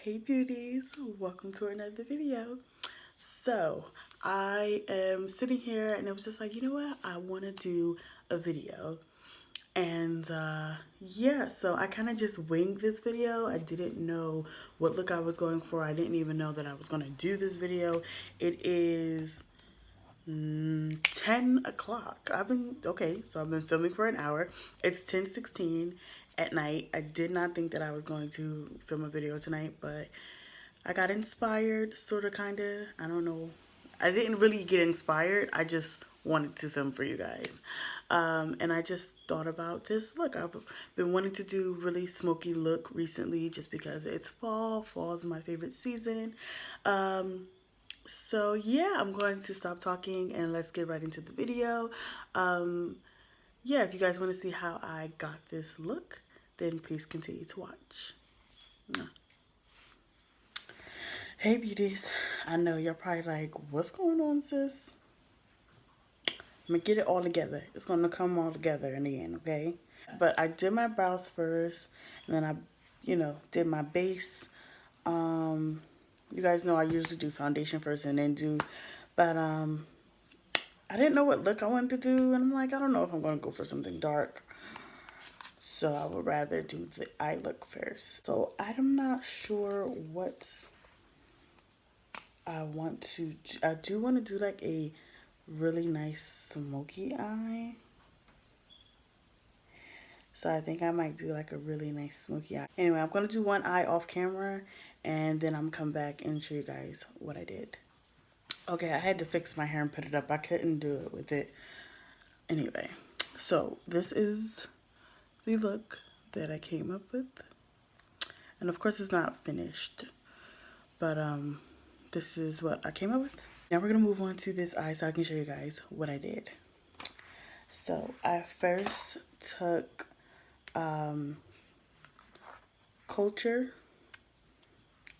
Hey beauties, welcome to another video. So I am sitting here and it was just like, you know what, I want to do a video. And yeah, so I kind of just winged this video. I didn't know what look I was going for. I didn't even know that I was going to do this video. It is 10 o'clock. I've been filming for an hour. It's 10:16 at night. I did not think that I was going to film a video tonight, but I got inspired, sort of, kind of. I don't know. I didn't really get inspired. I just wanted to film for you guys. And I just thought about this look. I've been wanting to do really smoky look recently just because it's fall. Fall is my favorite season. So yeah, I'm going to stop talking and let's get right into the video. Yeah, if you guys want to see how I got this look, then please continue to watch. Hey beauties, I know you're probably like, what's going on, sis? I'm gonna get it all together. It's gonna come all together in the end, okay? But I did my brows first, and then I, did my base. You guys know I usually do foundation first and then but I didn't know what look I wanted to do, and I'm like, I don't know if I'm gonna go for something dark. So I would rather do the eye look first. So I'm not sure what I want to do. I do want to do like a really nice smoky eye. So I think I might do like a really nice smoky eye. Anyway, I'm going to do one eye off camera and then I'm come back and show you guys what I did. Okay, I had to fix my hair and put it up. I couldn't do it with it. Anyway, so this is the look that I came up with. And of course it's not finished, but this is what I came up with. Now we're gonna move on to this eye so I can show you guys what I did. So I first took Culture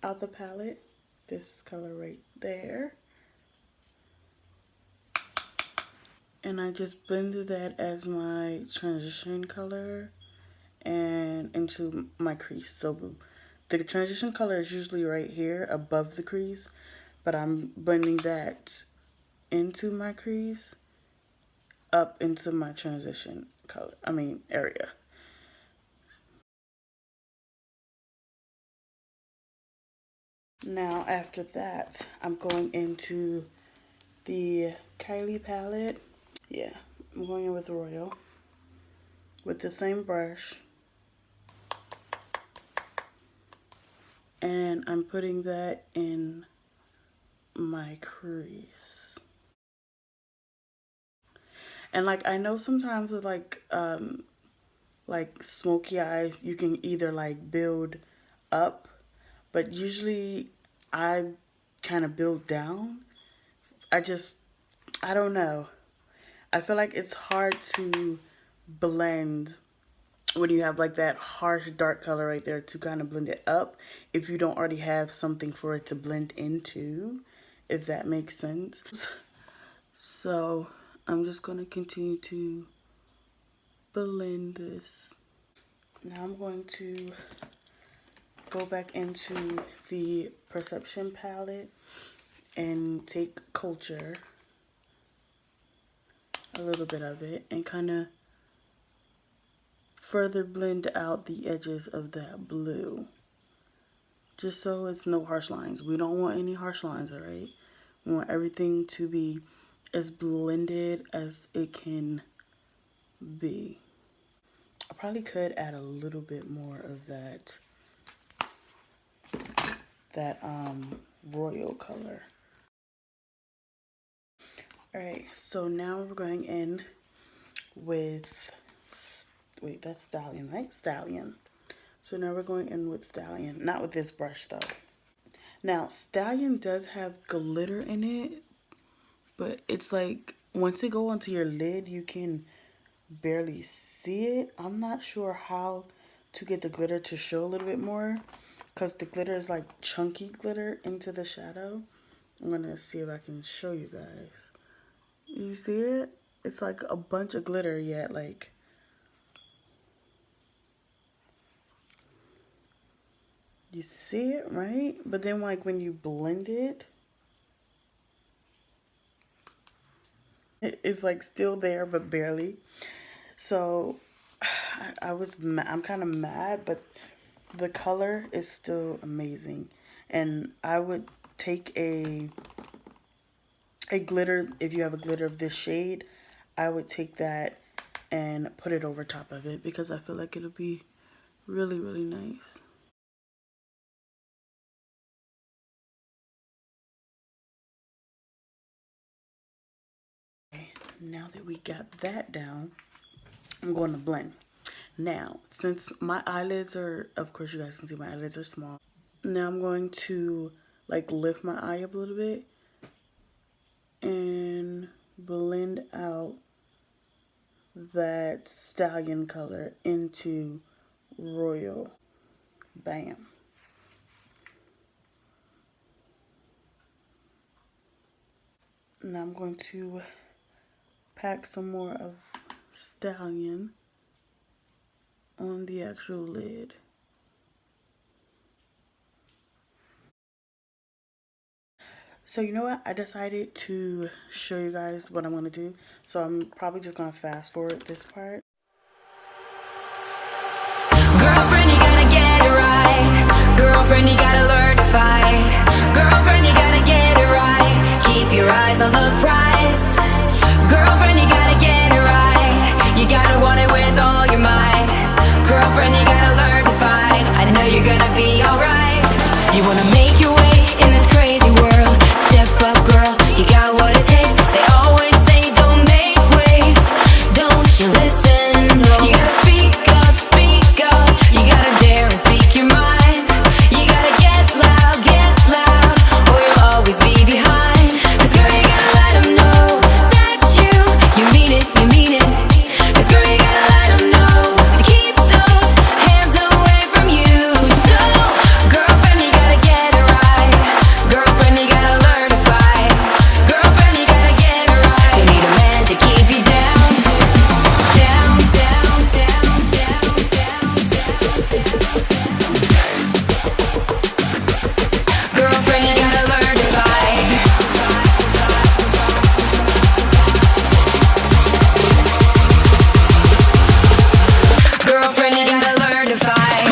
out the palette, this color right there, and I just blended that as my transition color and into my crease. So the transition color is usually right here above the crease, but I'm blending that into my crease up into my transition color, area. Now after that, I'm going into the Kylie palette. Yeah, I'm going in with Royal with the same brush. And I'm putting that in my crease. And like, I know sometimes with like smoky eyes, you can either like build up, but usually I kind of build down. I don't know. I feel like it's hard to blend when you have like that harsh dark color right there to kind of blend it up if you don't already have something for it to blend into, if that makes sense. So I'm just going to continue to blend this. Now I'm going to go back into the Perception palette and take Culture, a little bit of it, and kind of further blend out the edges of that blue. Just so it's no harsh lines. We don't want any harsh lines, all right? We want everything to be as blended as it can be. I probably could add a little bit more of that royal color. All right, so now we're going in with, wait, that's Stallion, right? Stallion. So now we're going in with Stallion, not with this brush though. Now, Stallion does have glitter in it, but it's like, once it go onto your lid, you can barely see it. I'm not sure how to get the glitter to show a little bit more, because the glitter is like chunky glitter into the shadow. I'm gonna see if I can show you guys. You see it? It's like a bunch of glitter yet, like, You see it, right? But then like when you blend it, it's like still there but barely. So I'm kind of mad, but the color is still amazing. And I would take a glitter, if you have a glitter of this shade, I would take that and put it over top of it because I feel like it'll be really, really nice. Okay, now that we got that down, I'm going to blend. Now, since my eyelids are, of course you guys can see my eyelids are small. Now I'm going to like lift my eye up a little bit and blend out that stallion color into royal. Bam. Now I'm going to pack some more of stallion on the actual lid. So you know what? I decided to show you guys what I'm going to do. So I'm probably just going to fast forward this part. Girlfriend, you gotta get it right. Girlfriend, you gotta learn to fight. Girlfriend, you gotta get it right. Keep your eyes on the prize. Girlfriend, you gotta get it right. You gotta want it with all your might. Girlfriend, you gotta learn to fight. I know you're gonna be alright. You wanna make your way in this crazy world. Step up, girl, you got what it takes. They always say don't make waves. Don't you listen, no. You gotta speak up, speak up. You gotta dare and speak your mind. You gotta get loud, or you'll always be behind. 'Cause girl, you gotta let them know that you mean it, you mean it. 'Cause girl, you gotta let them know to keep those hands away from you. So, girlfriend, you gotta get it right. Girlfriend, you gotta learn to fight. Girlfriend, you gotta get it right. You need a man to keep you down. Down, down, down, down, down, girlfriend, you gotta learn to fight. Girlfriend, you gotta learn to fight.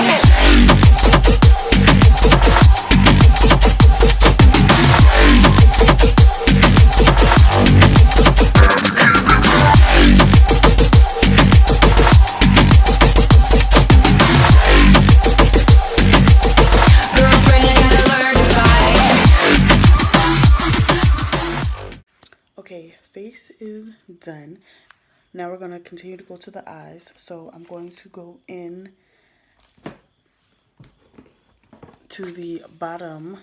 Girlfriend, you gotta learn to fight. Okay, face is done. Now we're going to continue to go to the eyes. So I'm going to go in to the bottom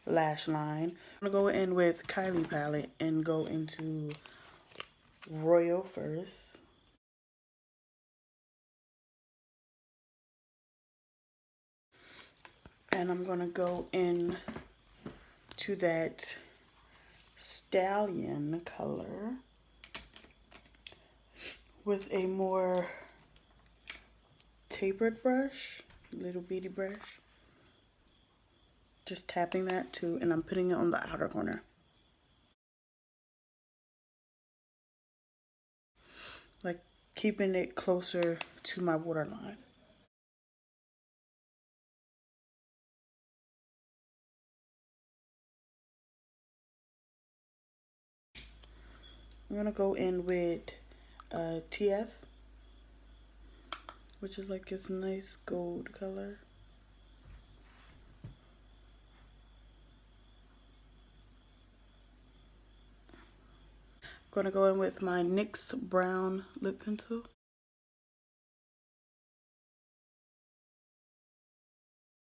lash line. I'm going to go in with Kylie palette and go into Royal first. And I'm going to go in to that stallion color with a more tapered brush, little beady brush. Just tapping that too, and I'm putting it on the outer corner. Like keeping it closer to my waterline. I'm gonna go in with TF, which is like this nice gold color. Gonna go in with my NYX brown lip pencil.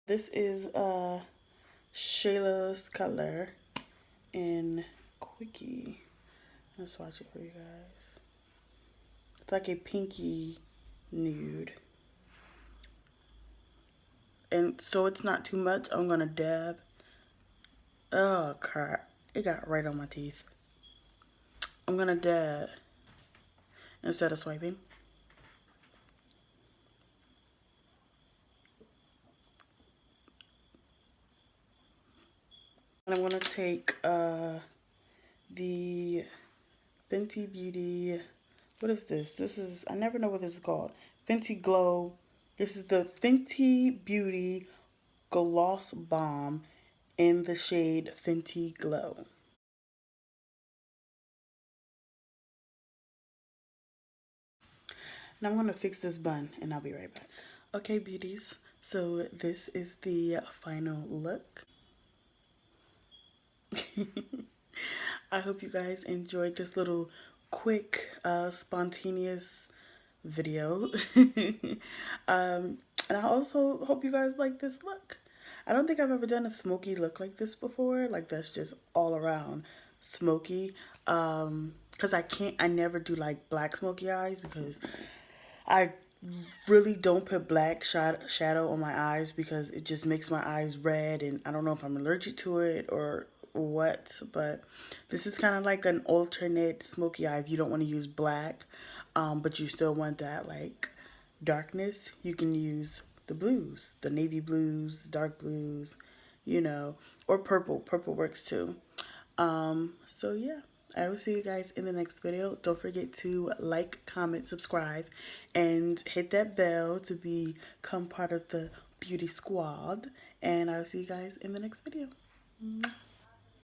This is Shayla's color in Quickie. I'll swatch it for you guys. It's like a pinky nude. And so it's not too much. I'm gonna dab. Oh crap. It got right on my teeth. I'm gonna dab instead of swiping. And I'm going to take the Fenty Beauty, what is this? This is, I never know what this is called. Fenty Glow. This is the Fenty Beauty Gloss Bomb in the shade Fenty Glow. And I'm going to fix this bun and I'll be right back. Okay, beauties. So this is the final look. I hope you guys enjoyed this little quick, spontaneous video. And I also hope you guys like this look. I don't think I've ever done a smoky look like this before. Like that's just all around smoky. Cause I never do like black smoky eyes because I really don't put black shadow on my eyes because it just makes my eyes red, and I don't know if I'm allergic to it or what, but this is kind of like an alternate smoky eye if you don't want to use black, but you still want that like darkness. You can use the blues, the navy blues, dark blues, you know, or purple. Purple works too. So yeah, I will see you guys in the next video. Don't forget to like, comment, subscribe, and hit that bell to become part of the beauty squad. And I will see you guys in the next video.